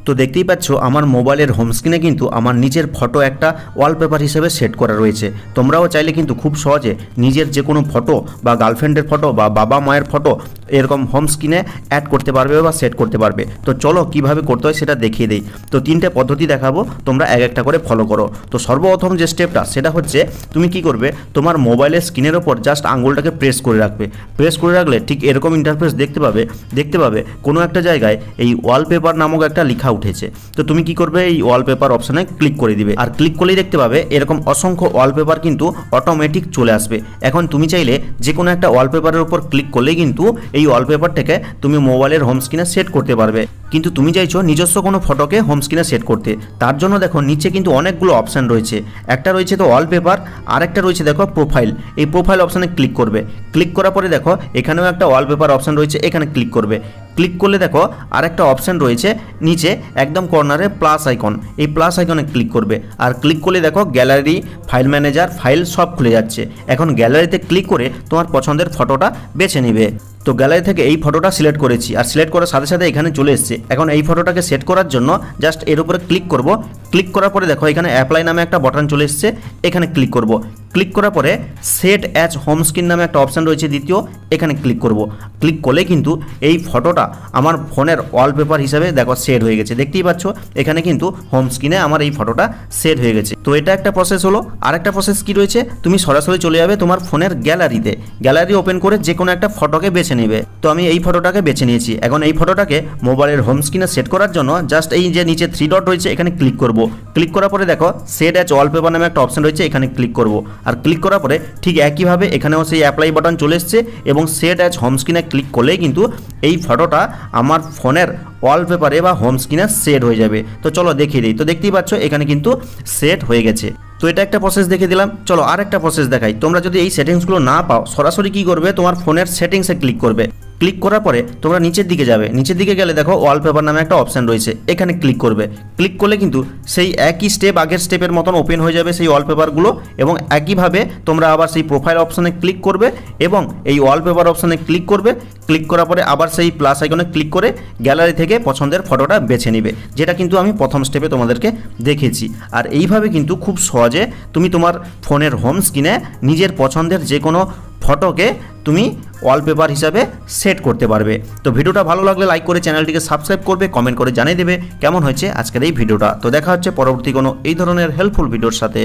তো দেখতেই পাচ্ছ আমার মোবাইলের হোম স্ক্রিনে কিন্তু আমার নিজের ফটো একটা ওয়ালপেপার হিসেবে সেট করা রয়েছে। তোমরাও চাইলে কিন্তু খুব সহজে নিজের যে কোনো ফটো বা গার্লফ্রেন্ডের ফটো বা বাবা মায়ের ফটো এরকম হোম স্ক্রিনে অ্যাড করতে পারবে বা সেট করতে পারবে। তো চলো কিভাবে করতে হয় সেটা দেখিয়ে দিই। তো তিনটে পদ্ধতি দেখাবো, তোমরা এক একটা করে ফলো করো। তো সর্বপ্রথম যে স্টেপটা সেটা হচ্ছে তুমি কি করবে, তোমার মোবাইলের স্ক্রিনের ওপর জাস্ট আঙুলটাকে প্রেস করে রাখবে। প্রেস করে রাখলে ঠিক এরকম ইন্টারফেস দেখতে পাবে কোনো একটা জায়গায় এই ওয়ালপেপার নামক একটা লেখা উঠেছে। তো তুমি কি করবে, এই ওয়ালপেপার অপশানে ক্লিক করে দিবে। আর ক্লিক করলেই দেখতে পাবে এরকম অসংখ্য ওয়ালপেপার কিন্তু অটোমেটিক চলে আসবে। এখন তুমি চাইলে যে কোনো একটা ওয়ালপেপারের উপর ক্লিক করলেই কিন্তু এই ওয়ালপেপারটাকে তুমি মোবাইলের হোম স্ক্রিনে সেট করতে পারবে। কিন্তু তুমি চাইছো নিজস্ব কোনো ফটোকে হোম স্ক্রিনে সেট করতে, তার জন্য দেখো নিচে কিন্তু অনেকগুলো অপশান রয়েছে। একটা রয়েছে তো ওয়ালপেপার, আর একটা রয়েছে দেখো প্রোফাইল। এই প্রোফাইল অপশানে ক্লিক করবে। ক্লিক করার পরে দেখো এখানেও একটা ওয়ালপেপার অপশান রয়েছে, এখানে ক্লিক করবে। ক্লিক করলে দেখো আর একটা অপশান রয়েছে নিচে একদম কর্নারে প্লাস আইকন, এই প্লাস আইকনে ক্লিক করবে। আর ক্লিক করলে দেখো গ্যালারি, ফাইল ম্যানেজার, ফাইল সব খুলে যাচ্ছে। এখন গ্যালারিতে ক্লিক করে তোমার পছন্দের ফটোটা বেছে নিবে। তো গ্যালারি থেকে এই ফটোটা সিলেক্ট করেছি, আর সিলেক্ট করার সাথে সাথে এখানে চলে এসেছে। এখন এই ফটোটাকে সেট করার জন্য জাস্ট এর উপরে ক্লিক করব। ক্লিক করার পরে দেখো এখানে অ্যাপ্লাই নামে একটা বাটন চলে এসেছে, এখানে ক্লিক করব। ক্লিক করার পরে সেট অ্যাজ হোম স্ক্রিন নামে একটা অপশান রয়েছে দ্বিতীয়, এখানে ক্লিক করব। ক্লিক করলে কিন্তু এই ফটোটা আমার ফোনের ওয়ালপেপার হিসাবে দেখো সেট হয়ে গেছে। দেখতেই পাচ্ছ এখানে কিন্তু হোম স্ক্রিনে আমার এই ফটোটা সেট হয়ে গেছে। তো এটা একটা প্রসেস হলো। আর একটা প্রসেস কি রয়েছে, তুমি সরাসরি চলে যাবে তোমার ফোনের গ্যালারিতে, গ্যালারি ওপেন করে যে কোনো একটা ফটোকে বেছে নেবে। তো আমি এই ফটোটাকে বেছে নিয়েছি। এখন এই ফটোটাকে মোবাইলের হোম স্ক্রিনে সেট করার জন্য জাস্ট এই যে নিচে 3 ডট রয়েছে এখানে ক্লিক করব। ক্লিক করার পরে দেখো সেট অ্যাজ ওয়ালপেপার নামে একটা অপশান রয়েছে, এখানে ক্লিক করব। আর ক্লিক করার পরে ঠিক একইভাবে এখানেও সেই অ্যাপ্লাই বাটন চলে এসছে এবং সেট অ্যাজ হোম স্ক্রিনে ক্লিক করলেই কিন্তু এই ফটোটা আমার ফোনের ওয়ালপেপারে বা হোম স্ক্রিনে সেট হয়ে যাবে। তো চলো দেখিয়ে দিই। তো দেখতেই পাচ্ছ এখানে কিন্তু সেট হয়ে গেছে। তো এটা একটা প্রসেস দেখে দিলাম। চলো আর একটা প্রসেস দেখাই। তোমরা যদি এই সেটিংসগুলো না পাও সরাসরি কি করবে, তোমার ফোনের সেটিংসে ক্লিক করবে। ক্লিক করার পরে তোমরা নিচের দিকে যাবে। নিচের দিকে গেলে দেখো ওয়ালপেপার নামে একটা অপশান রয়েছে, এখানে ক্লিক করবে। ক্লিক করলে কিন্তু সেই একই স্টেপ আগের স্টেপের মতন ওপেন হয়ে যাবে সেই ওয়ালপেপারগুলো, এবং একইভাবে তোমরা আবার সেই প্রোফাইল অপশানে ক্লিক করবে এবং এই ওয়ালপেপার অপশানে ক্লিক করবে। ক্লিক করার পরে আবার সেই প্লাস আইকনে ক্লিক করে গ্যালারি থেকে পছন্দের ফটোটা বেছে নিবে, যেটা কিন্তু আমি প্রথম স্টেপে তোমাদেরকে দেখেছি। আর এইভাবে কিন্তু খুব সহজে তুমি তোমার ফোনের হোম স্ক্রিনে নিজের পছন্দের যে কোনো ফটোকে তুমি ওয়ালপেপার হিসাবে সেট করতে পারবে। তো ভিডিওটা ভালো লাগলে লাইক করে চ্যানেলটিকে সাবস্ক্রাইব করবে, কমেন্ট করে জানিয়ে দেবে কেমন হয়েছে আজকের এই ভিডিওটা। তো দেখা হচ্ছে পরবর্তী কোনো এই ধরনের হেল্পফুল ভিডিওর সাথে।